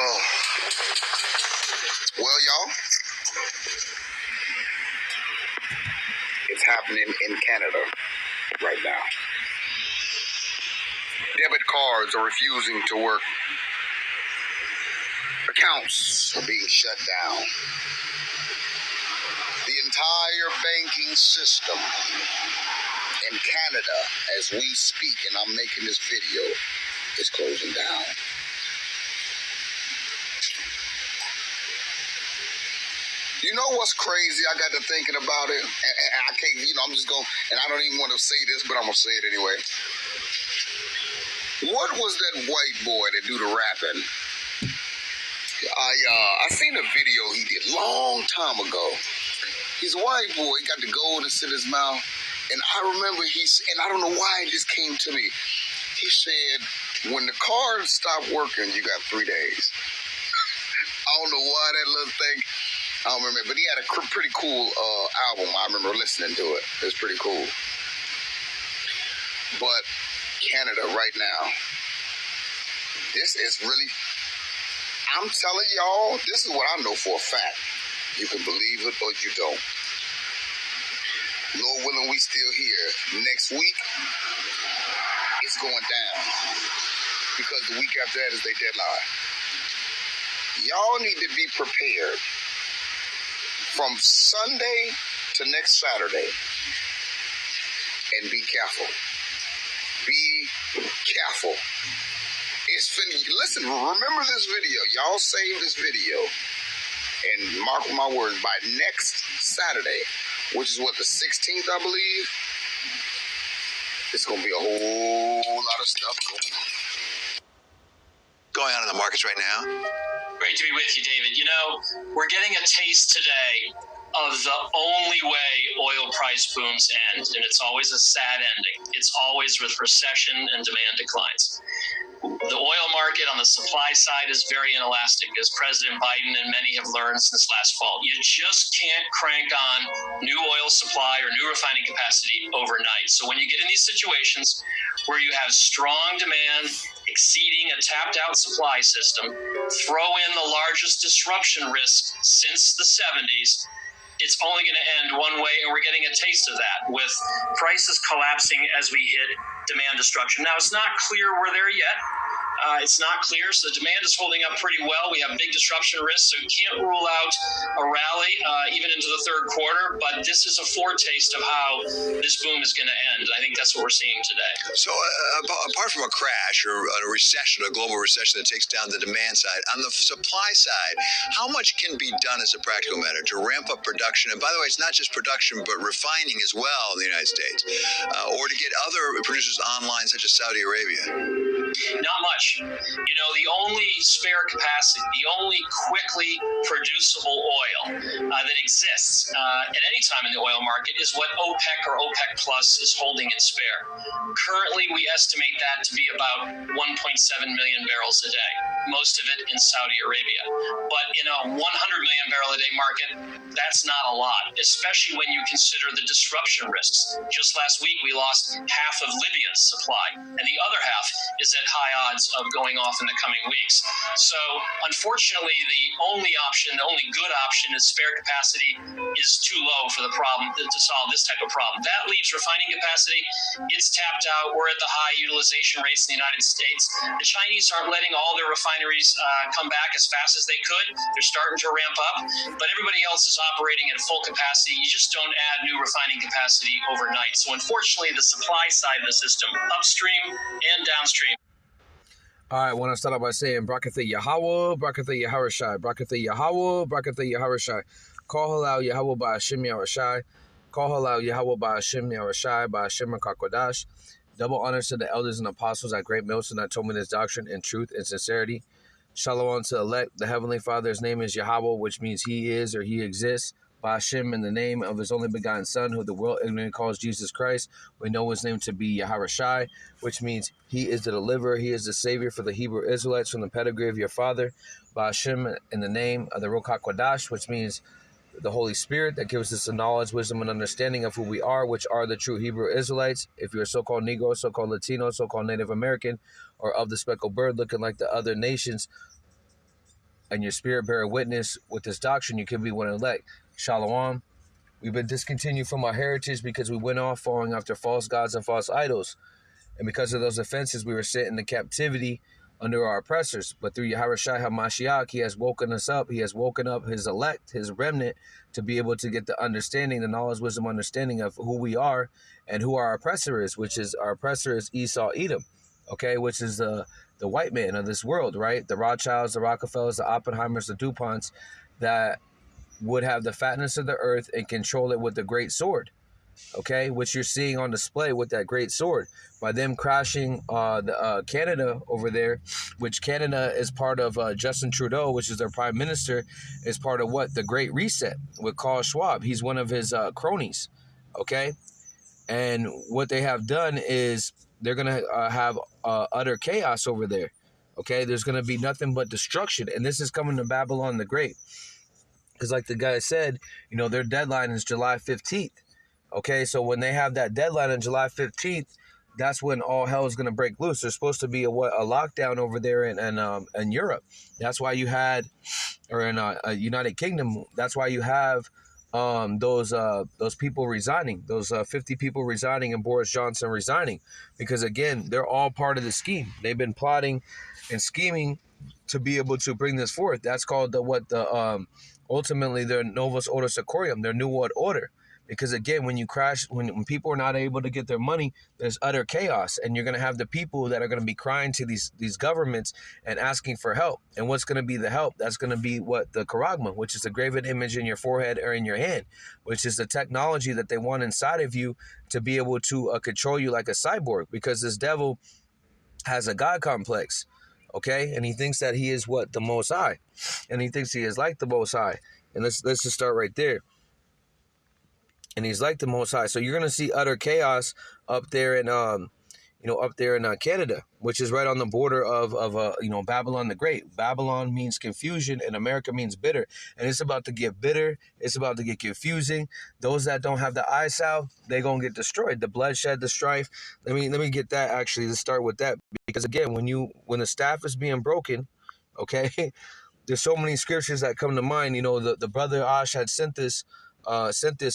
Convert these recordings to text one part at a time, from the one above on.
Oh. Well, y'all, it's happening in Canada right now. Debit cards are refusing to work. Accounts are being shut down. The entire banking system in Canada, as we speak, and I'm making this video, is closing down. You know what's crazy? I got to thinking about it, and I can't, I'm just going, and I don't even want to say this, but I'm going to say it anyway. What was that white boy that do the rapping? I seen a video he did long time ago. He's a white boy. He got the gold that's in his mouth. And I remember and I don't know why it just came to me. He said, when the cards stop working, you got 3 days. I don't know why that little thing, I don't remember. But he had a pretty cool album. I remember listening to it. It was pretty cool. But Canada right now, this is really, I'm telling y'all, this is what I know for a fact. You can believe it or you don't. Lord willing, we still here. Next week, it's going down. Because the week after that is their deadline. Y'all need to be prepared from Sunday to next Saturday. And be careful. Be careful. Listen, remember this video. Y'all save this video. And mark my words, by next Saturday, which is what, the 16th, I believe, it's going to be a whole lot of stuff going on in the markets right now. Great to be with you, David. We're getting a taste today of the only way oil price booms end, and it's always a sad ending. It's always with recession and demand declines. The oil market on the supply side is very inelastic, as President Biden and many have learned since last fall. You just can't crank on new oil supply or new refining capacity overnight. So when you get in these situations where you have strong demand exceeding a tapped-out supply system, throw in the largest disruption risk since the 70s, it's only going to end one way, and we're getting a taste of that with prices collapsing as we hit demand destruction. Now, it's not clear we're there yet. It's not clear, so the demand is holding up pretty well. We have big disruption risks, so you can't rule out a rally even into the third quarter, but this is a foretaste of how this boom is going to end. I think that's what we're seeing today. So apart from a crash or a recession, a global recession that takes down the demand side, on the supply side, how much can be done as a practical matter to ramp up production? And by the way, it's not just production, but refining as well in the United States, or to get other producers online, such as Saudi Arabia? Not much. The only spare capacity, the only quickly producible oil that exists at any time in the oil market is what OPEC or OPEC Plus is holding in spare. Currently, we estimate that to be about 1.7 million barrels a day, most of it in Saudi Arabia. But in a 100 million barrel a day market, that's not a lot, especially when you consider the disruption risks. Just last week, we lost half of Libya's supply, and the other half is at high odds of going off in the coming weeks. So unfortunately, the only good option is spare capacity is too low for the problem to solve this type of problem. That leaves refining capacity. It's tapped out. We're at the high utilization rates in the United States. The Chinese aren't letting all their refineries come back as fast as they could. They're starting to ramp up, but everybody else is operating at full capacity. You just don't add new refining capacity overnight. So unfortunately, the supply side of the system, upstream and downstream. All right, I want to start off by saying, Brakatha Yahweh, Brakatha Yahawashi, Brakatha Yahweh, Brakatha Yahawashi. Call halal Yahweh by Hashem Yahawashi. Call halal Yahweh by Hashem Yahawashi, by Hashem HaKakodash. Double honors to the elders and apostles at Great Millstone that told me this doctrine in truth and sincerity. Shalom to elect. The Heavenly Father's name is Yahweh, which means he is or he exists. By Hashem, in the name of his only begotten Son, who the world ignorantly calls Jesus Christ. We know his name to be Yahawashi, which means he is the deliverer, he is the savior for the Hebrew Israelites from the pedigree of your father. By Hashem, in the name of the Ruach HaKodesh, which means the Holy Spirit that gives us the knowledge, wisdom, and understanding of who we are, which are the true Hebrew Israelites. If you're so-called Negro, so-called Latino, so-called Native American, or of the speckled bird looking like the other nations, and your spirit bear witness with this doctrine, you can be one elect. Shalom. We've been discontinued from our heritage because we went off following after false gods and false idols. And because of those offenses, we were sent into captivity under our oppressors. But through Yahawashi HaMashiach, he has woken us up. He has woken up his elect, his remnant, to be able to get the understanding, the knowledge, wisdom, understanding of who we are and who our oppressor is, which is our oppressor is Esau Edom, okay, which is the white man of this world, right? The Rothschilds, the Rockefellers, the Oppenheimers, the DuPonts that would have the fatness of the earth and control it with the great sword, okay, which you're seeing on display with that great sword by them crashing Canada over there, which Canada is part of Justin Trudeau, which is their prime minister, is part of what? The Great Reset with Klaus Schwab. He's one of his cronies, okay? And what they have done is they're going to have utter chaos over there, okay? There's going to be nothing but destruction, and this is coming to Babylon the Great. Because like the guy said, you know, their deadline is July 15th. Okay, so when they have that deadline on July 15th, that's when all hell is going to break loose. There's supposed to be a lockdown over there in Europe. That's why you had, or in United Kingdom, that's why you have those people resigning, those 50 people resigning and Boris Johnson resigning. Because again, they're all part of the scheme. They've been plotting and scheming to be able to bring this forth. That's called ultimately their Novus Order Secorium, their New World Order. Because again, when you crash, when people are not able to get their money, there's utter chaos, and you're going to have the people that are going to be crying to these governments and asking for help. And what's going to be the help? That's going to be what? The Charagma, which is the graven image in your forehead or in your hand, which is the technology that they want inside of you to be able to control you like a cyborg. Because this devil has a God complex, okay, and he thinks that he is what? The Most High, and he thinks he is like the Most High. And let's just start right there. And he's like the Most High. So you're going to see utter chaos up there in, Canada, which is right on the border of Babylon the Great. Babylon means confusion and America means bitter. And it's about to get bitter. It's about to get confusing. Those that don't have the eye salve, they're going to get destroyed. The bloodshed, the strife. Let me get that actually. Let's start with that. Because again, when the staff is being broken, okay, there's so many scriptures that come to mind. You know, the brother Ash had sent this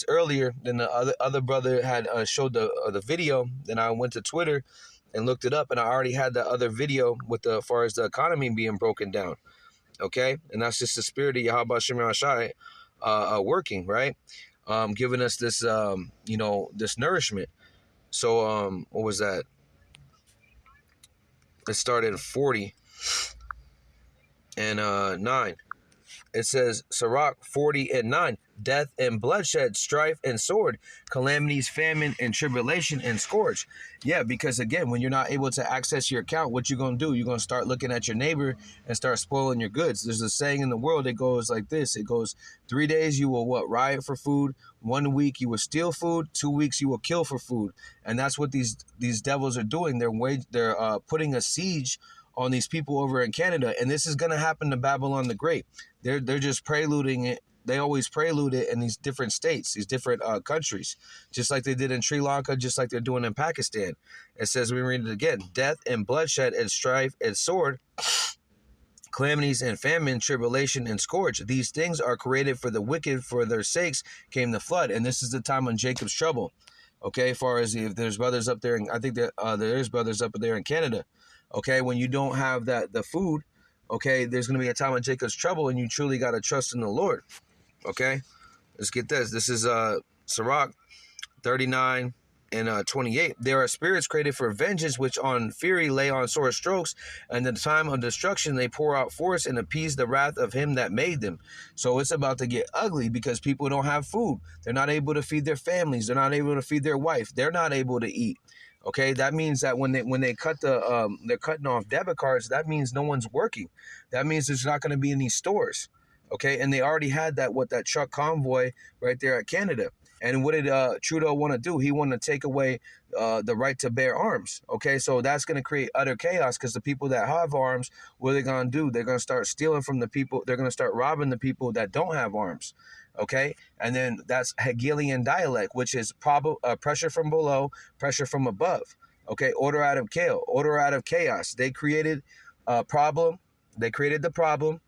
earlier. Then the other brother had showed the video. Then I went to Twitter and looked it up, and I already had the other video with as far as the economy being broken down. Okay, and that's just the spirit of Yahweh Shem Shai working, right? Giving us this this nourishment. So what was that? It started at 40 and 9. It says, Sirach 40 and 9, death and bloodshed, strife and sword, calamities, famine and tribulation and scourge. Yeah, because again, when you're not able to access your account, what you going to do? You're going to start looking at your neighbor and start spoiling your goods. There's a saying in the world, it goes like this. It goes, 3 days you will riot for food. 1 week you will steal food. 2 weeks you will kill for food. And that's what these devils are doing. They're putting a siege on these people over in Canada, and this is going to happen to Babylon the Great. They're just preluding it. They always prelude it in these different states, these different countries, just like they did in Sri Lanka, just like they're doing in Pakistan. It says, we read it again, death and bloodshed and strife and sword, calamities and famine, tribulation and scourge. These things are created for the wicked, for their sakes came the flood. And this is the time on Jacob's trouble. Okay, as far as if there's brothers up there, and I think that there's brothers up there in Canada. Okay, when you don't have the food, okay, there's going to be a time of Jacob's trouble, and you truly got to trust in the Lord. Okay, let's get this. This is Sirach 39 and 28. There are spirits created for vengeance, which on fury lay on sore strokes, and in the time of destruction they pour out force and appease the wrath of him that made them. So it's about to get ugly because people don't have food. They're not able to feed their families. They're not able to feed their wife. They're not able to eat. Okay, that means that when they cut they're cutting off debit cards, that means no one's working. That means there's not going to be any stores. Okay, and they already had that truck convoy right there at Canada. And what did Trudeau want to do? He wanted to take away the right to bear arms. Okay, so that's going to create utter chaos because the people that have arms, what are they going to do? They're going to start stealing from the people. They're going to start robbing the people that don't have arms. Okay, and then that's Hegelian dialect, which is pressure from below, pressure from above. Okay, order out of chaos. They created a problem. They created the problem.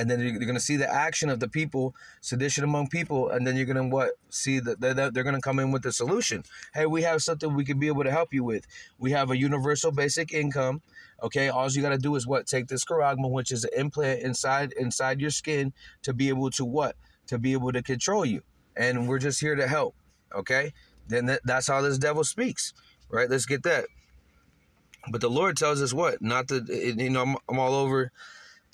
And then you're going to see the action of the people, sedition among people, and then you're going to see that they're going to come in with the solution. Hey, we have something we could be able to help you with. We have a universal basic income. Okay, all you got to do is take this charagma, which is an implant inside your skin, to be able to to be able to control you. And we're just here to help. Okay, then that's how this devil speaks, right? Let's get that. But the Lord tells us not to. I'm all over.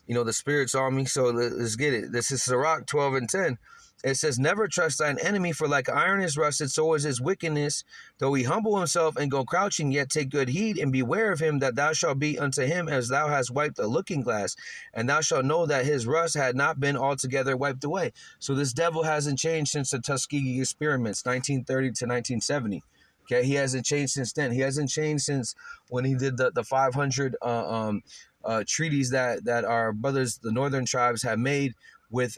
The Spirit's on me, so let's get it. This is Sirach 12:10. It says, never trust thine enemy, for like iron is rusted, so is his wickedness. Though he humble himself and go crouching, yet take good heed, and beware of him, that thou shalt be unto him as thou hast wiped a looking glass, and thou shalt know that his rust had not been altogether wiped away. So this devil hasn't changed since the Tuskegee experiments, 1930 to 1970. Okay, he hasn't changed since then. He hasn't changed since when he did the 500 treaties that our brothers, the northern tribes, have made with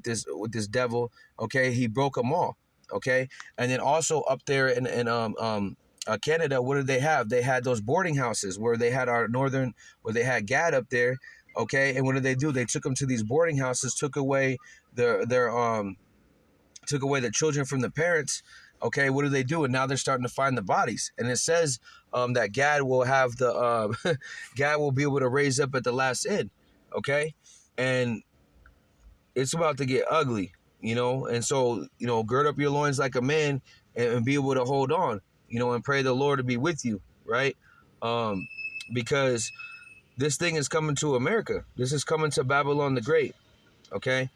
this devil. Okay, he broke them all. Okay, and then also up there in Canada, what did they have? They had those boarding houses where they had where they had Gad up there. Okay, and what did they do? They took them to these boarding houses, took away the children from the parents. Okay, what do they do? And now they're starting to find the bodies. And it says that Gad will have Gad will be able to raise up at the last end. Okay, and it's about to get ugly, And so, gird up your loins like a man and be able to hold on, and pray the Lord to be with you, right? Because this thing is coming to America. This is coming to Babylon the Great. Okay.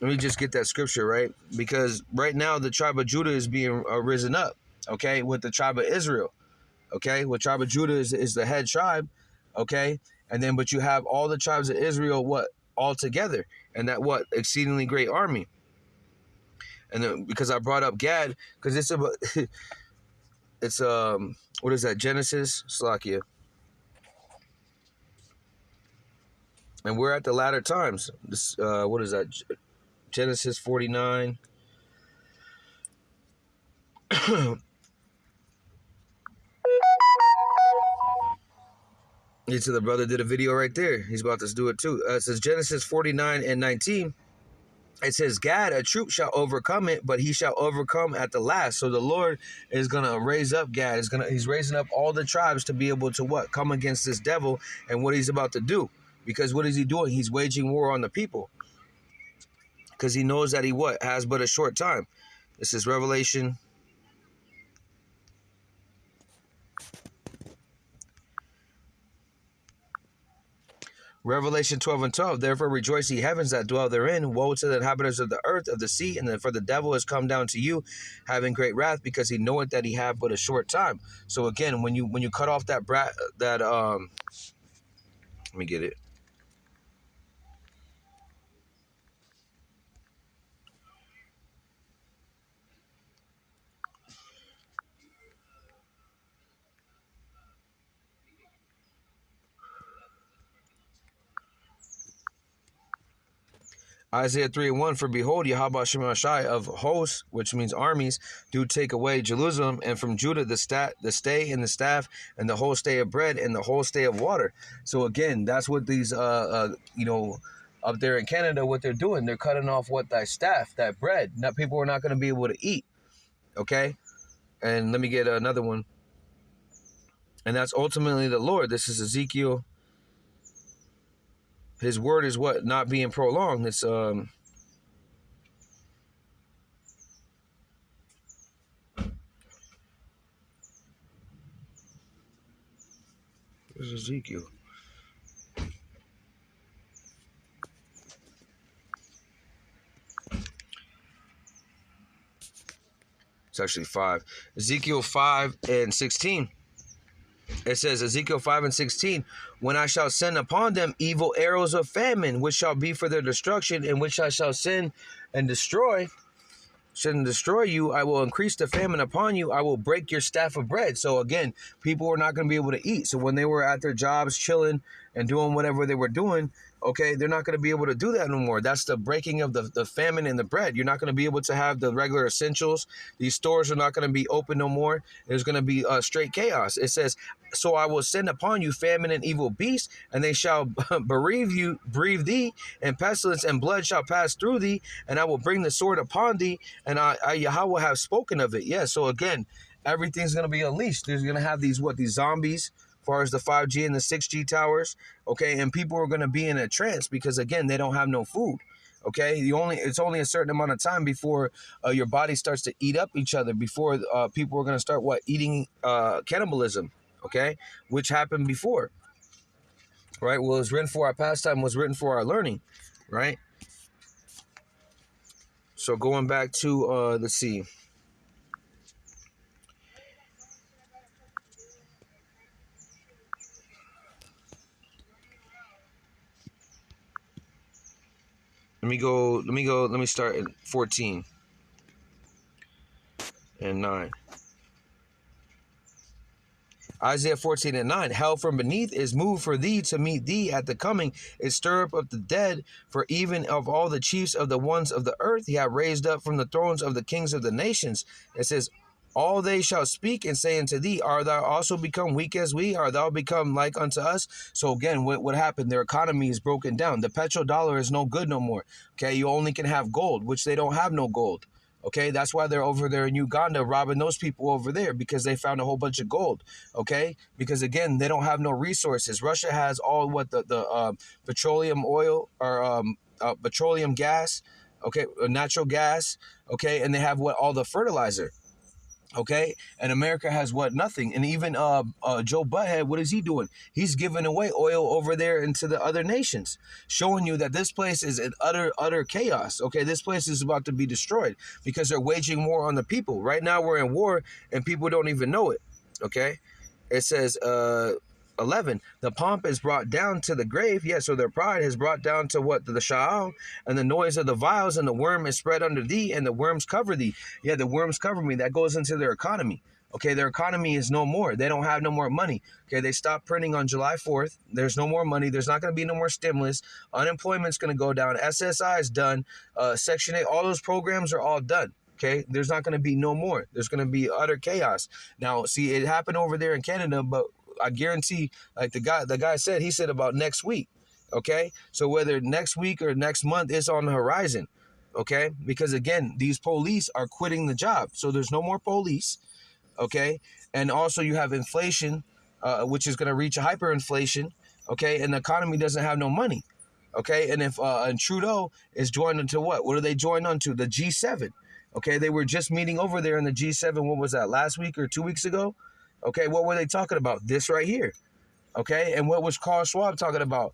Let me just get that scripture, right? Because right now the tribe of Judah is being risen up, okay, with the tribe of Israel, okay? With tribe of Judah is the head tribe, okay? And then, but you have all the tribes of Israel, all together, and that exceedingly great army. And then, because I brought up Gad, because it's about, it's, what is that, Genesis, Slakia. And we're at the latter times. This, what is that? Genesis 49. So the brother did a video right there. He's about to do it too. It says Genesis 49:19. It says, Gad, a troop shall overcome it, but he shall overcome at the last. So the Lord is going to raise up Gad. He's raising up all the tribes to be able to come against this devil and what he's about to do. Because what is he doing? He's waging war on the people. Because he knows that he has but a short time. This is Revelation. Revelation 12:12. Therefore rejoice, ye heavens that dwell therein. Woe to the inhabitants of the earth, of the sea, and for the devil is come down to you, having great wrath, because he knoweth that he have but a short time. So again, when you cut off let me get it. Isaiah 3:1, for behold, Yahweh Shemashai of hosts, which means armies, do take away Jerusalem, and from Judah the stay and the staff, and the whole stay of bread, and the whole stay of water. So again, that's what these up there in Canada, what they're doing. They're cutting off thy staff, that bread. Now people are not going to be able to eat. Okay? And let me get another one. And that's ultimately the Lord. This is Ezekiel. His word is not being prolonged. It's this is Ezekiel. It's actually 5. Ezekiel 5:16. It says, Ezekiel 5:16, when I shall send upon them evil arrows of famine, which shall be for their destruction, and which I shall send and destroy you, I will increase the famine upon you. I will break your staff of bread. So again, people were not going to be able to eat. So when they were at their jobs, chilling and doing whatever they were doing, Okay, they're not going to be able to do that no more. That's the breaking of the famine and the bread. You're not going to be able to have the regular essentials. These stores are not going to be open no more. There's going to be straight chaos. It says, so I will send upon you famine and evil beasts, and they shall bereave thee, and pestilence and blood shall pass through thee, and I will bring the sword upon thee, and I Yahweh have spoken of it. Yeah, so again, everything's going to be unleashed. There's going to have these zombies, as far as the 5G and the 6G towers, okay, and people are going to be in a trance because, again, they don't have no food, okay? It's only a certain amount of time before your body starts to eat up each other, before people are going to start eating cannibalism, okay, which happened before, right? Well, it was written for our pastime, was written for our learning, right? So going back to, let's see. Let me start at 14 and 9. Isaiah 14 and 9, hell from beneath is moved for thee to meet thee at the coming. It stir up of the dead, for even of all the chiefs of the ones of the earth, he hath raised up from the thrones of the kings of the nations. It says, all they shall speak and say unto thee, art thou also become weak as we? Art thou become like unto us? So again, what happened? Their economy is broken down. The petrodollar is no good no more. Okay, you only can have gold, which they don't have no gold. Okay, that's why they're over there in Uganda robbing those people over there, because they found a whole bunch of gold. Okay, because again, they don't have no resources. Russia has all the petroleum oil or petroleum gas, okay, natural gas, okay, and they have all the fertilizer. Okay, and America has nothing. And even Joe Butthead, what is he doing? He's giving away oil over there into the other nations, showing you that this place is in utter chaos. Okay, this place is about to be destroyed because they're waging war on the people. Right now we're in war and people don't even know it. Okay, it says 11, the pomp is brought down to the grave. Yeah, so their pride is brought down to what? To the Sha'al, and the noise of the vials, and the worm is spread under thee, and the worms cover thee. Yeah, the worms cover me. That goes into their economy. Okay, their economy is no more. They don't have no more money. Okay, they stopped printing on July 4th. There's no more money. There's not going to be no more stimulus. Unemployment's going to go down. SSI is done. Section 8, all those programs are all done. Okay, there's not going to be no more. There's going to be utter chaos. Now, see, it happened over there in Canada, but I guarantee, like the guy said, he said about next week. Okay, so whether next week or next month is on the horizon. Okay, because again, these police are quitting the job, so there's no more police. Okay, and also you have inflation, which is going to reach a hyperinflation. Okay, and the economy doesn't have no money. Okay, and if and Trudeau is joined into what? What are they joined onto? The G7. Okay, they were just meeting over there in the G7. What was that? Last week or 2 weeks ago? Okay, what were they talking about? This right here. Okay, and what was Carl Schwab talking about?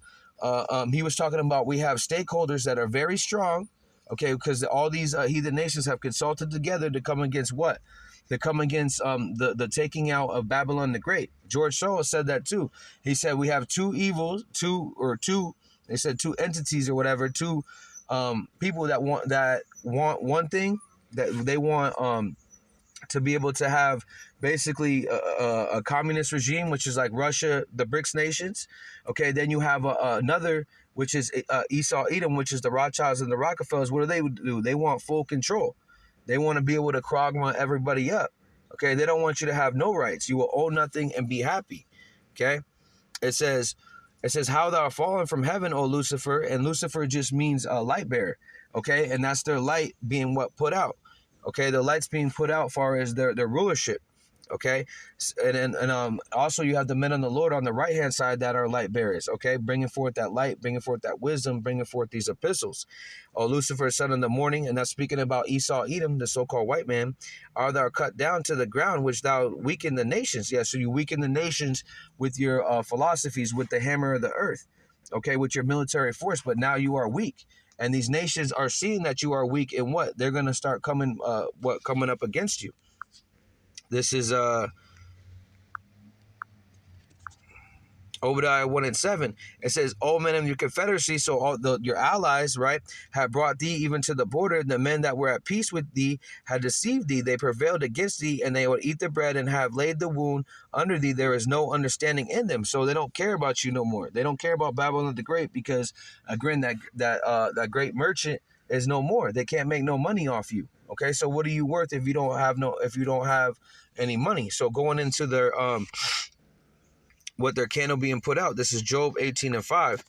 He was talking about we have stakeholders that are very strong. Okay, because all these heathen nations have consulted together to come against what? To come against the taking out of Babylon the Great. George Soros said that too. He said we have two they said two entities or whatever, two people that want one thing, that they want to be able to have basically a communist regime, which is like Russia, the BRICS nations. Okay, then you have another, which is Esau Edom, which is the Rothschilds and the Rockefellers. What do? They want full control. They want to be able to krogma everybody up. Okay, they don't want you to have no rights. You will own nothing and be happy. Okay, it says, how thou art fallen from heaven, O Lucifer, and Lucifer just means light bearer. Okay, and that's their light being put out. Okay, the light's being put out far as their rulership. Okay, and also you have the men of the Lord on the right hand side that are light bearers. Okay, bringing forth that light, bringing forth that wisdom, bringing forth these epistles. O Lucifer, son of the morning, and that's speaking about Esau Edom, the so-called white man. Are thou cut down to the ground, which thou weaken the nations? Yeah, so you weaken the nations with your philosophies, with the hammer of the earth. Okay, with your military force, but now you are weak. And these nations are seeing that you are weak, and what? They're going to start coming up against you. This is Obadiah 1 and 7, it says, all men of your confederacy, so all your allies, right, have brought thee even to the border. The men that were at peace with thee had deceived thee. They prevailed against thee, and they would eat the bread and have laid the wound under thee. There is no understanding in them. So they don't care about you no more. They don't care about Babylon the Great, because again, that great merchant is no more. They can't make no money off you. Okay, so what are you worth if you don't have any money? So going into their what their candle being put out. This is Job 18 and 5.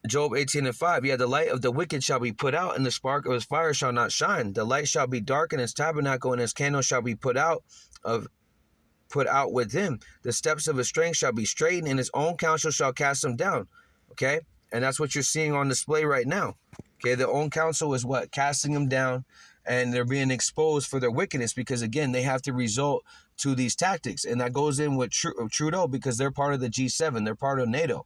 Job 18 and 5. Yeah, the light of the wicked shall be put out, and the spark of his fire shall not shine. The light shall be dark in his tabernacle, and his candle shall be put out with him. The steps of his strength shall be straightened, and his own counsel shall cast him down. Okay? And that's what you're seeing on display right now. Okay, their own counsel is what? Casting them down, and they're being exposed for their wickedness, because again, they have to resort to these tactics. And that goes in with Trudeau, because they're part of the G7, they're part of NATO.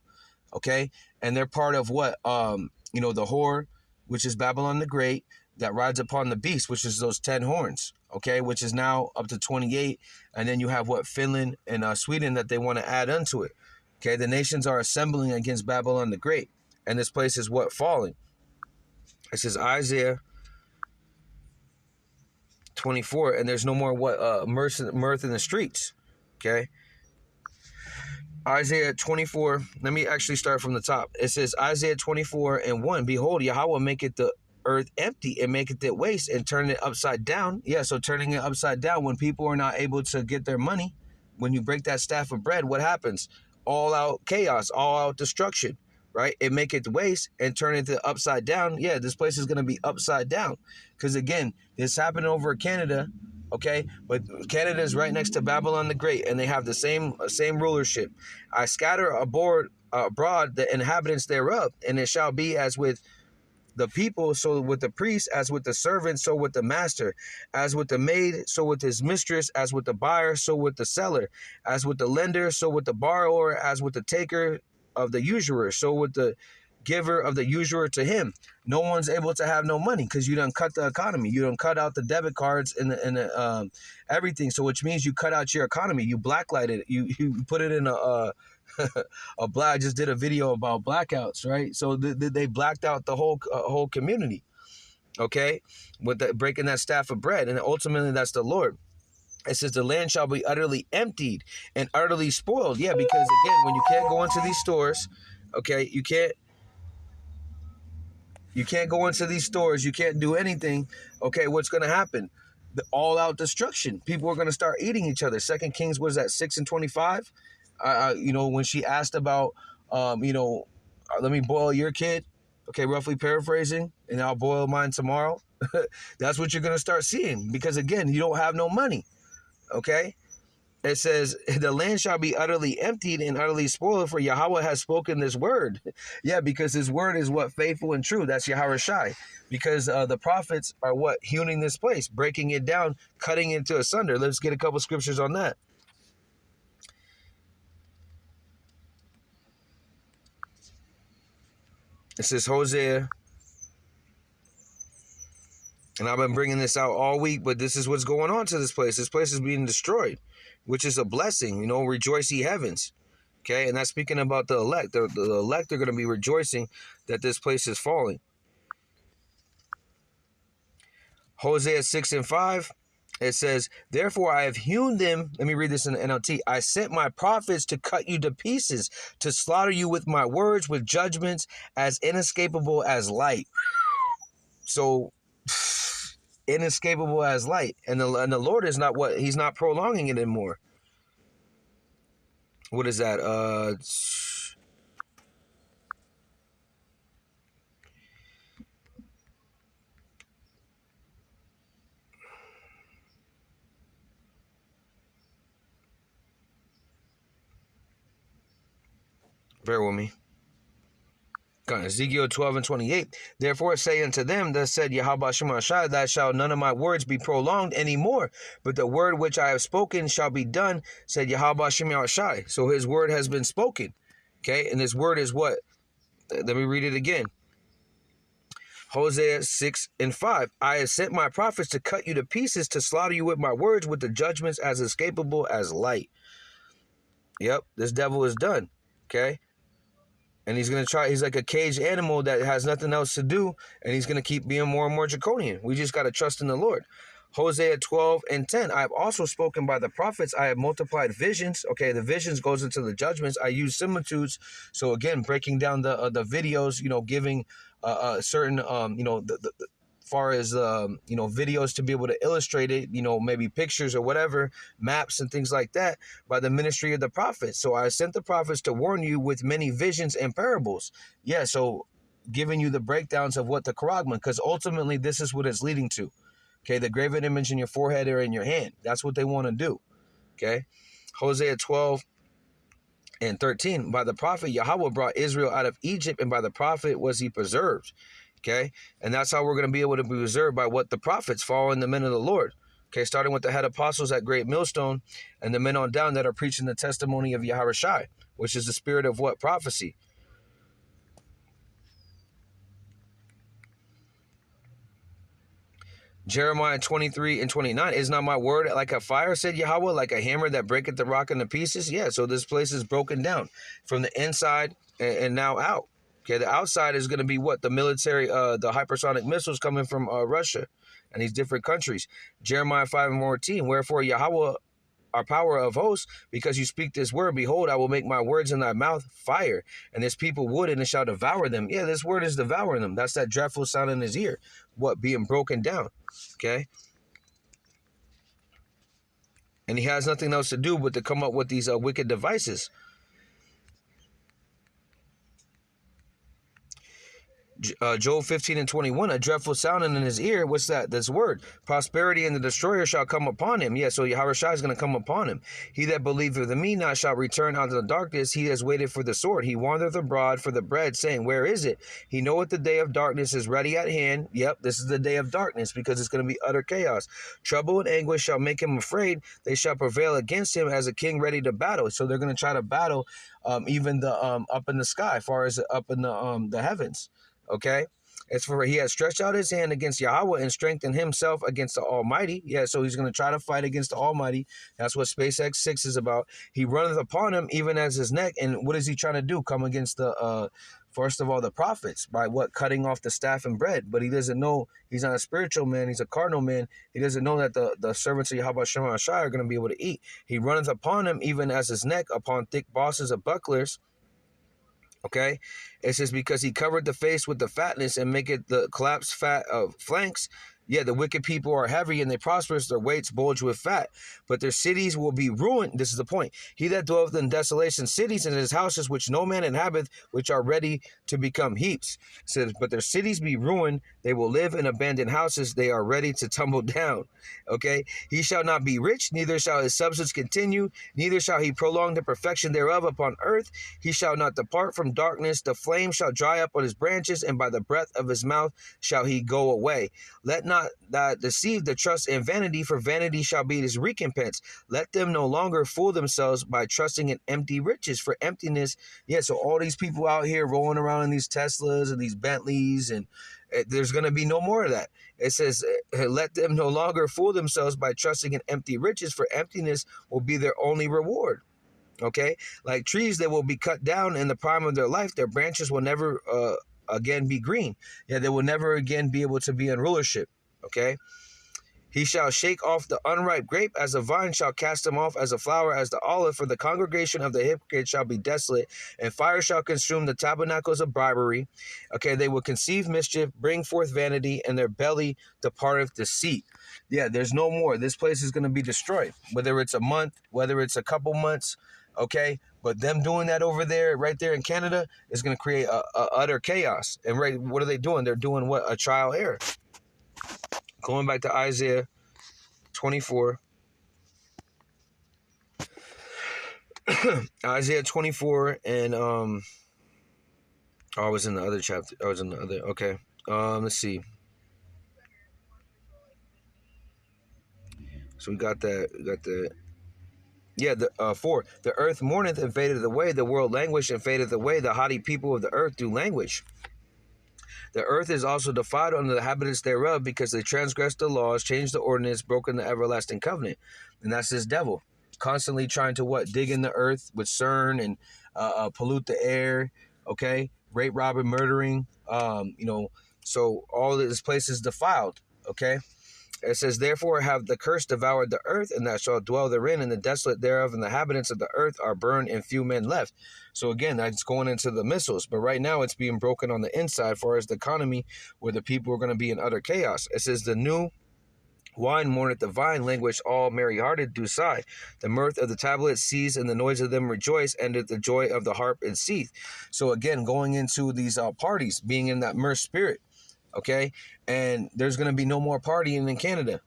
Okay, and they're part of what? The whore, which is Babylon the Great, that rides upon the beast, which is those 10 horns. Okay, which is now up to 28. And then you have what? Finland and Sweden that they want to add onto it. Okay, the nations are assembling against Babylon the Great, and this place is what? Falling. It says Isaiah 24, and there's no more what? Mirth in the streets. Okay, Isaiah 24. Let me actually start from the top. It says Isaiah 24 and 1. Behold, Yahweh maketh the earth empty and maketh it waste and turn it upside down. Yeah, so turning it upside down, when people are not able to get their money, when you break that staff of bread, what happens? All out chaos, all out destruction, right? It make it waste and turn it to upside down. Yeah, this place is going to be upside down, because again, it's happening over Canada. Okay, but Canada is right next to Babylon the Great, and they have the same rulership. I scatter abroad the inhabitants thereof, and it shall be as with the people, so with the priest, as with the servant, so with the master, as with the maid, so with his mistress, as with the buyer, so with the seller, as with the lender, so with the borrower, as with the taker of the usurer, so with the giver of the usurer to him. No one's able to have no money, because you done cut the economy. You done cut out the debit cards and the everything. So which means you cut out your economy. You blacklighted it. You put it in a I just did a video about blackouts, right? So they blacked out the whole community. Okay, with breaking that staff of bread, and ultimately that's the Lord. It says the land shall be utterly emptied and utterly spoiled. Yeah, because again, when you can't go into these stores, okay, you can't go into these stores, you can't do anything. Okay, what's going to happen? The all-out destruction. People are going to start eating each other. 2 Kings, what is that, 6 and 25? When she asked about, let me boil your kid, okay, roughly paraphrasing, and I'll boil mine tomorrow. That's what you're going to start seeing, because again, you don't have no money. Okay, it says the land shall be utterly emptied and utterly spoiled, for Yahweh has spoken this word. Yeah, because his word is what? Faithful and true. That's Yahweh Shai. Because the prophets are what? Hewing this place, breaking it down, cutting it into asunder. Let's get a couple scriptures on that. It says Hosea, and I've been bringing this out all week, but this is what's going on to this place. This place is being destroyed, which is a blessing. Rejoice ye heavens. Okay, and that's speaking about the elect. The elect are going to be rejoicing that this place is falling. Hosea 6 and 5, it says, therefore I have hewn them. Let me read this in the NLT. I sent my prophets to cut you to pieces, to slaughter you with my words, with judgments as inescapable as light. So, inescapable as light. And the Lord is not what? He's not prolonging it anymore. What is that? Bear with me. Ezekiel 12 and 28. Therefore say unto them, thus said Yahweh Shai, that shall none of my words be prolonged any more, but the word which I have spoken shall be done, said Yahweh Shai. So his word has been spoken. Okay, and his word is what? Let me read it again. Hosea 6 and 5. I have sent my prophets to cut you to pieces, to slaughter you with my words, with the judgments as escapable as light. Yep, this devil is done. Okay? And he's going to try, he's like a caged animal that has nothing else to do, and he's going to keep being more and more draconian. We just got to trust in the Lord. Hosea 12:10. I have also spoken by the prophets. I have multiplied visions. Okay, the visions goes into the judgments. I use similitudes. So again, breaking down the videos, giving certain the far as videos to be able to illustrate it, maybe pictures or whatever, maps and things like that, by the ministry of the prophets. So I sent the prophets to warn you with many visions and parables. Yeah, so giving you the breakdowns of what the charagma, because ultimately this is what it's leading to. Okay, the graven image in your forehead or in your hand. That's what they want to do. Okay, Hosea 12:13. By the prophet Yahweh brought Israel out of Egypt, and by the prophet was he preserved. Okay, and that's how we're going to be able to be preserved, by what the prophets, following the men of the Lord. Okay, starting with the head apostles at Great Millstone, and the men on down that are preaching the testimony of Yahawashi, which is the spirit of what? Prophecy. Jeremiah 23:29. Is not my word like a fire, said Yahweh, like a hammer that breaketh the rock into pieces? Yeah, so this place is broken down from the inside and now out. Okay, the outside is going to be what? The military, the hypersonic missiles coming from Russia and these different countries. Jeremiah 5:14. Wherefore Yahweh, our power of hosts, because you speak this word, behold, I will make my words in thy mouth fire, and this people wood, and it shall devour them. Yeah, this word is devouring them. That's that dreadful sound in his ear. What? Being broken down. Okay? And he has nothing else to do but to come up with these wicked devices. Job 15:21, a dreadful sound in his ear. What's that? This word. Prosperity and the destroyer shall come upon him. Yeah, so Yahawashi is going to come upon him. He that believeth in me not shall return out of the darkness. He has waited for the sword. He wandereth abroad for the bread, saying, where is it? He knoweth the day of darkness is ready at hand. Yep, this is the day of darkness, because it's going to be utter chaos. Trouble and anguish shall make him afraid. They shall prevail against him as a king ready to battle. So they're going to try to battle even the up in the sky, as far as up in the heavens. Okay, as for he has stretched out his hand against Yahweh and strengthened himself against the Almighty. Yeah, so he's going to try to fight against the Almighty. That's what SpaceX 6 is about. He runneth upon him even as his neck. And what is he trying to do? Come against the first of all the prophets, by what? Cutting off the staff and bread. But he doesn't know, he's not a spiritual man, he's a carnal man. He doesn't know that the servants of Yahweh Shemashai are going to be able to eat. He runneth upon him even as his neck, upon thick bosses of bucklers. Okay, it says, because he covered the face with the fatness and maketh the collapsed fat of flanks. Yeah, the wicked people are heavy and they prosperous, their weights bulge with fat, but their cities will be ruined. This is the point. He that dwelleth in desolation cities, and his houses which no man inhabiteth, which are ready to become heaps. It says, but their cities be ruined, they will live in abandoned houses, they are ready to tumble down. Okay, he shall not be rich, neither shall his substance continue, neither shall he prolong the perfection thereof upon earth. He shall not depart from darkness, the flame shall dry up on his branches, and by the breath of his mouth shall he go away. Let not that deceive the trust in vanity, for vanity shall be his recompense. Let them no longer fool themselves by trusting in empty riches, for emptiness. Yeah, so all these people out here rolling around in these Teslas and these Bentleys, and there's going to be no more of that. It says, let them no longer fool themselves by trusting in empty riches, for emptiness will be their only reward. Okay, like trees that will be cut down in the prime of their life, their branches will never again be green. Yeah, they will never again be able to be in rulership. Okay, he shall shake off the unripe grape as a vine, shall cast him off as a flower, as the olive. For the congregation of the hypocrites shall be desolate, and fire shall consume the tabernacles of bribery. Okay, they will conceive mischief, bring forth vanity, and their belly departeth deceit. Yeah, there's no more. This place is going to be destroyed, whether it's a month, whether it's a couple months. Okay, but them doing that over there, right there in Canada, is going to create a utter chaos. And right, what are they doing? They're doing what? A trial error. Going back to Isaiah 24. Isaiah 24 and I was in the other chapter. I was in the other. Okay. Let's see. So we got that. We got the. Yeah, the 4. The earth mourneth and fadeth away. The world languish and fadeth away. The haughty people of the earth do languish. The earth is also defiled under the inhabitants thereof, because they transgressed the laws, changed the ordinance, broken the everlasting covenant. And that's this devil. constantly trying to what? Dig in the earth with CERN and pollute the air, okay? Rape, robbing, murdering, so all of this place is defiled, okay? It says, therefore have the curse devoured the earth, and that shall dwell therein, and the desolate thereof, and the inhabitants of the earth are burned, and few men left. So again, that's going into the missiles, but right now it's being broken on the inside, far as the economy, where the people are going to be in utter chaos. It says, the new wine mourneth the vine, languish all merry-hearted do sigh. The mirth of the tablets cease, and the noise of them rejoice, endeth the joy of the harp and seeth. So again, going into these parties, being in that mirth spirit, okay? And there's going to be no more partying in Canada.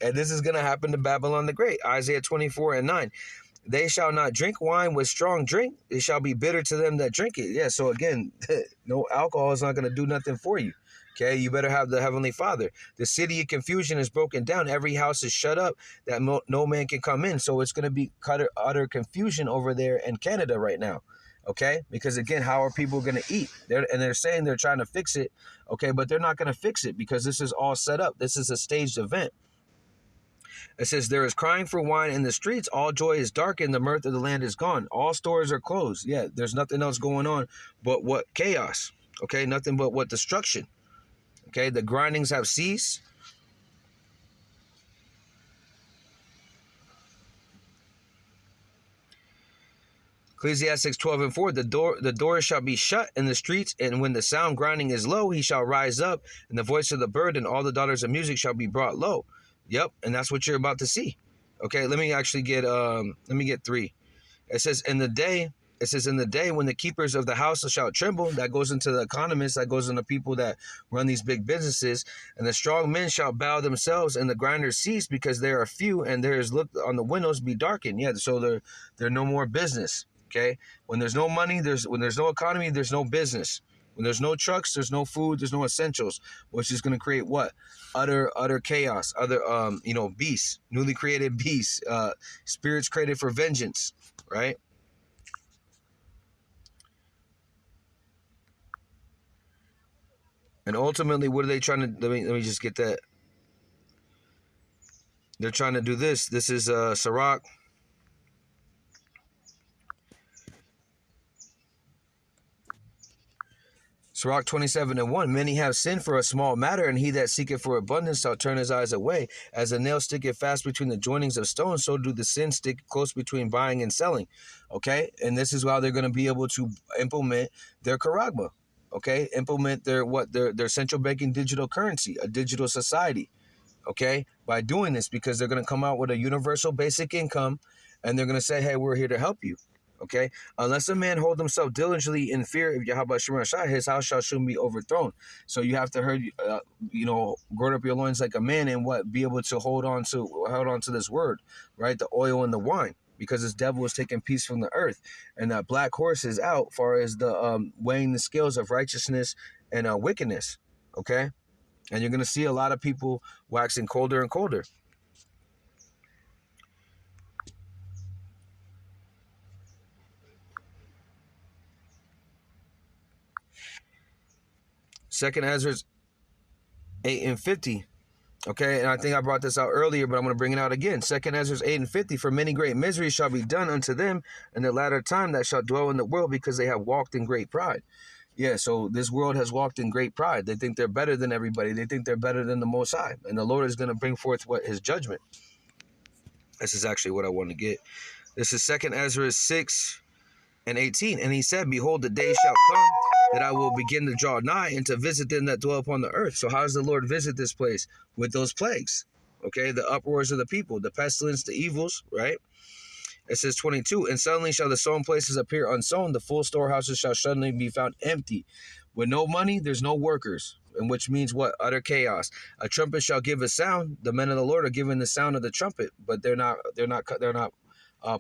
And this is going to happen to Babylon the Great. Isaiah 24:9. They shall not drink wine with strong drink. It shall be bitter to them that drink it. Yeah, so again, no alcohol is not going to do nothing for you. Okay, you better have the Heavenly Father. The city of confusion is broken down. Every house is shut up that no man can come in. So it's going to be utter confusion over there in Canada right now. Okay, because again, how are people going to eat? They're saying they're trying to fix it. Okay, but they're not going to fix it because this is all set up. This is a staged event. It says, there is crying for wine in the streets. All joy is darkened. The mirth of the land is gone. All stores are closed. Yeah, there's nothing else going on but what? Chaos. Okay, nothing but what? Destruction. Okay, the grindings have ceased. Ecclesiastes 12:4, the doors shall be shut in the streets, and when the sound grinding is low, he shall rise up, and the voice of the bird and all the daughters of music shall be brought low. Yep, and that's what you're about to see. Okay, let me get 3. It says, in the day when the keepers of the house shall tremble. That goes into the economists, that goes into people that run these big businesses. And the strong men shall bow themselves, and the grinders cease, because they are few, and there is look on the windows be darkened. Yeah, so they're no more business. Okay, when there's no money, when there's no economy, there's no business. When there's no trucks, there's no food, there's no essentials, which is going to create what? Utter chaos, beasts, newly created beasts, spirits created for vengeance, right? And ultimately, what are they trying to, let me just get that. They're trying to do this. This is Sirach. Sirach 27:1. Many have sinned for a small matter, and he that seeketh for abundance shall turn his eyes away. As a nail sticketh fast between the joinings of stones, so do the sins stick close between buying and selling. Okay, and this is how they're going to be able to implement their charagma. Okay, implement their central banking digital currency, a digital society. Okay, by doing this, because they're going to come out with a universal basic income, and they're going to say, hey, we're here to help you. Okay, unless a man hold himself diligently in fear of Yahweh Shemar Shai, his house shall soon be overthrown. So you have to gird up your loins like a man, and be able to hold on to this word, right? The oil and the wine, because this devil is taking peace from the earth, and that black horse is out, far as the weighing the scales of righteousness and wickedness. Okay, and you're gonna see a lot of people waxing colder and colder. Second Ezra 8:50. Okay, and I think I brought this out earlier, but I'm going to bring it out again. Second Ezra 8:50. For many great miseries shall be done unto them in the latter time that shall dwell in the world, because they have walked in great pride. Yeah, so this world has walked in great pride. They think they're better than everybody. They think they're better than the Most High. And the Lord is going to bring forth his judgment. This is actually what I want to get. This is Second Ezra 6:18. And he said, behold, the day shall come that I will begin to draw nigh and to visit them that dwell upon the earth. So how does the Lord visit this place? With those plagues. Okay, the uproars of the people, the pestilence, the evils, right? It says 22, and suddenly shall the sown places appear unsown, the full storehouses shall suddenly be found empty. With no money, there's no workers, and which means what? Utter chaos. A trumpet shall give a sound. The men of the Lord are giving the sound of the trumpet, but they're not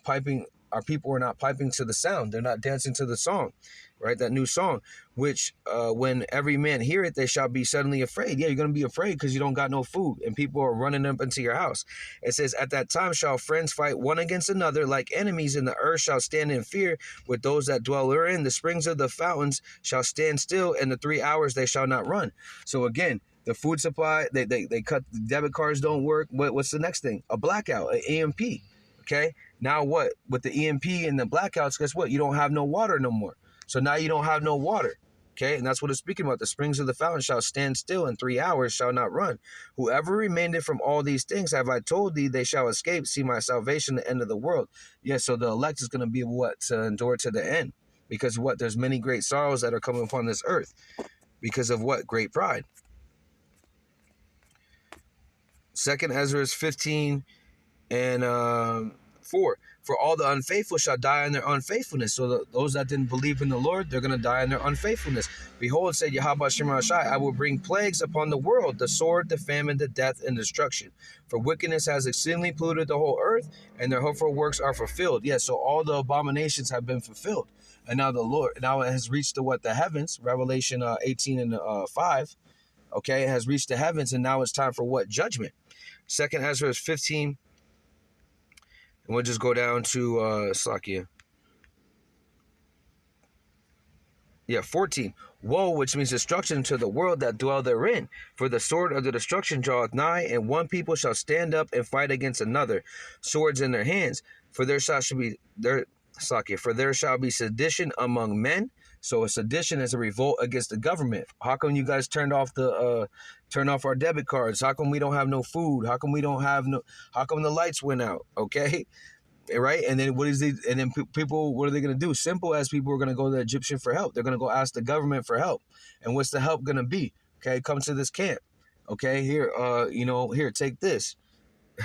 piping. Our people are not piping to the sound. They're not dancing to the song, right? That new song, which when every man hear it, they shall be suddenly afraid. Yeah, you're going to be afraid because you don't got no food, and people are running up into your house. It says, at that time shall friends fight one against another like enemies, and the earth shall stand in fear with those that dwell therein. The springs of the fountains shall stand still, and the 3 hours they shall not run. So again, the food supply, they cut, the debit cards don't work. What's the next thing? A blackout, an EMP. Okay, now what? With the EMP and the blackouts, guess what? You don't have no water no more. So now you don't have no water. Okay, and that's what it's speaking about. The springs of the fountain shall stand still, in 3 hours shall not run. Whoever remained from all these things have I told thee, they shall escape, see my salvation, the end of the world. Yeah, so the elect is going to be what? To endure to the end. Because what? There's many great sorrows that are coming upon this earth. Because of what? Great pride. 2nd Ezra 15 and 4. For all the unfaithful shall die in their unfaithfulness. So those that didn't believe in the Lord, they're going to die in their unfaithfulness. Behold, said Yahweh Shema Shai, I will bring plagues upon the world, the sword, the famine, the death, and destruction. For wickedness has exceedingly polluted the whole earth, and their hurtful works are fulfilled. Yes, so all the abominations have been fulfilled. And now the Lord, now it has reached the what? The heavens, Revelation 18 and 5. Okay, it has reached the heavens, and now it's time for what? Judgment. 2nd Ezra 15. And we'll just go down to Slakia. Yeah, 14. Woe, which means destruction to the world that dwell therein. For the sword of the destruction draweth nigh, and one people shall stand up and fight against another, swords in their hands. For there shall be sedition among men. So a sedition is a revolt against the government. How come you guys turned off our debit cards? How come we don't have no food? How come how come the lights went out? Okay. Right, and then people, what are they going to do? Simple as people are going to go to the Egyptian for help. They're going to go ask the government for help. And what's the help going to be? Okay, come to this camp. Okay, here, here, take this.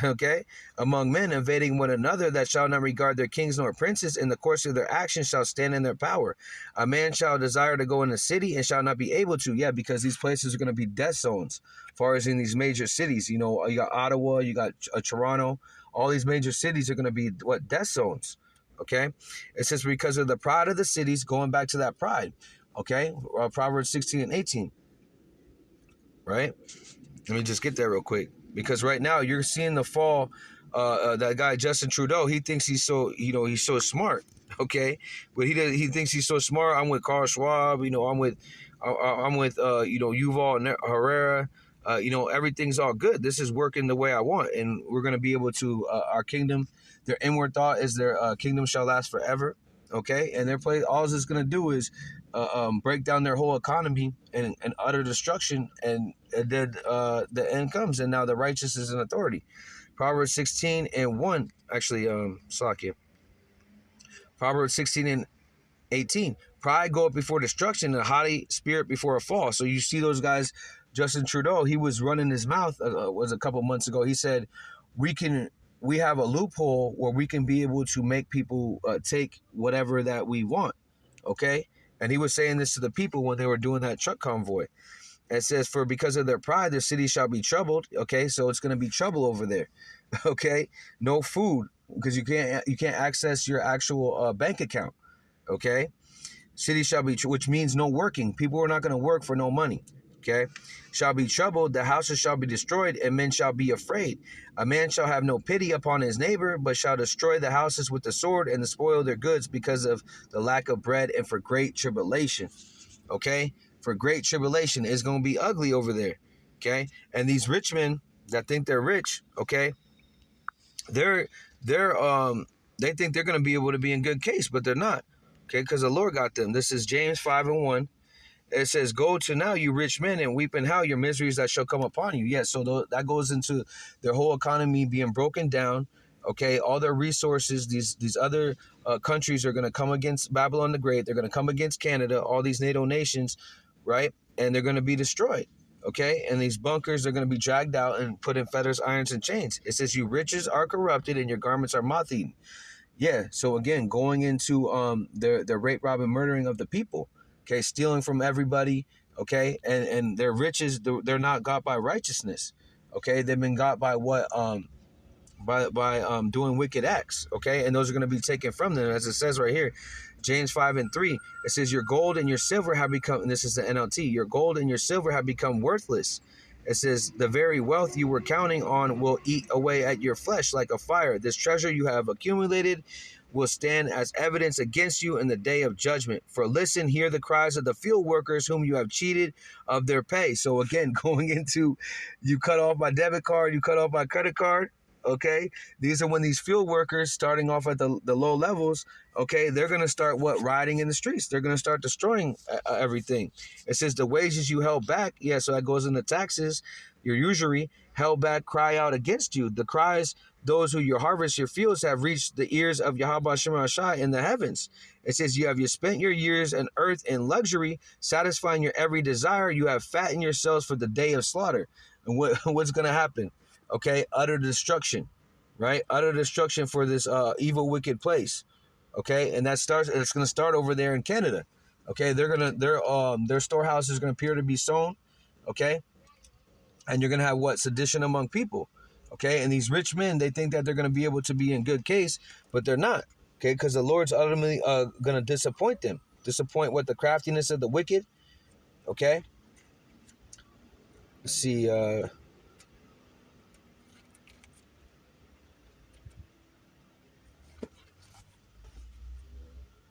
Okay, among men invading one another that shall not regard their kings nor princes, in the course of their actions shall stand in their power. A man shall desire to go in the city and shall not be able to. Yeah, because these places are going to be death zones. As far as in these major cities, you got Ottawa, you got Toronto. All these major cities are going to be what? Death zones. Okay, it says because of the pride of the cities, going back to that pride. Okay, Proverbs 16 and 18. Right. Let me just get there real quick, because right now you're seeing the fall. That guy Justin Trudeau, he thinks he's so he's so smart. Okay, but he thinks he's so smart. I'm with Carl Schwab. I'm with Yuval Herrera. Everything's all good. This is working the way I want, and we're going to be able to our kingdom. Their inward thought is their kingdom shall last forever. Okay, and their play, all it's going to do is break down their whole economy and utter destruction, and then the end comes, and now the righteous is in authority. Proverbs 16 and 1, actually, Slakia. Proverbs 16 and 18. Pride goeth before destruction, and a haughty spirit before a fall. So you see those guys. Justin Trudeau, he was running his mouth, was a couple months ago. He said, we have a loophole where we can be able to make people take whatever that we want. Okay. And he was saying this to the people when they were doing that truck convoy. It says, for because of their pride, their city shall be troubled. Okay. So it's going to be trouble over there. Okay. No food, because you can't access your actual bank account. Okay. City shall be, which means no working. People are not going to work for no money. Okay, shall be troubled, the houses shall be destroyed, and men shall be afraid. A man shall have no pity upon his neighbor, but shall destroy the houses with the sword and spoil their goods because of the lack of bread and for great tribulation. Okay, for great tribulation is going to be ugly over there. Okay, and these rich men that think they're rich, okay, they think they're going to be able to be in good case, but they're not. Okay, because the Lord got them. This is James 5 and 1. It says, go to now, you rich men, and weep and howl your miseries that shall come upon you. Yes, so that goes into their whole economy being broken down. Okay, all their resources, these other countries are going to come against Babylon the Great. They're going to come against Canada, all these NATO nations, right? And they're going to be destroyed. Okay, and these bunkers are going to be dragged out and put in fetters, irons, and chains. It says, you riches are corrupted and your garments are moth-eaten. Yeah, so again, going into the rape, rob, and murdering of the people. Okay, stealing from everybody, okay, and their riches, they're not got by righteousness, okay, they've been got by what, by doing wicked acts, okay, and those are going to be taken from them, as it says right here, James 5 and 3, it says, your gold and your silver have become, and this is the NLT, your gold and your silver have become worthless. It says, the very wealth you were counting on will eat away at your flesh like a fire. This treasure you have accumulated will stand as evidence against you in the day of judgment. For listen, hear the cries of the field workers whom you have cheated of their pay. So again, going into, you cut off my debit card, you cut off my credit card, Okay, these are when these field workers starting off at the low levels. Okay, they're gonna start rioting in the streets. They're gonna start destroying everything. It says the wages you held back. Yeah, so that goes into taxes. Your usury held back cry out against you. The cries those who your harvest your fields have reached the ears of Yahweh Shema Shai in the heavens. It says you spent your years on earth in luxury, satisfying your every desire. You have fattened yourselves for the day of slaughter. And what's gonna happen? Okay, utter destruction, right? Utter destruction for this evil, wicked place. Okay, and it's going to start over there in Canada. Okay, their storehouse is going to appear to be sown. Okay, and you're going to have what? Sedition among people. Okay, and these rich men, they think that they're going to be able to be in good case, but they're not. Okay, because the Lord's ultimately going to disappoint them, disappoint what the craftiness of the wicked. Okay, let's see.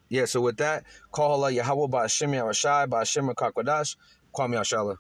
Yeah, so with that, call Allah Yahweh Ba'Shem Yahushai Ba'Shem Kakwadash, Kwame Ashala.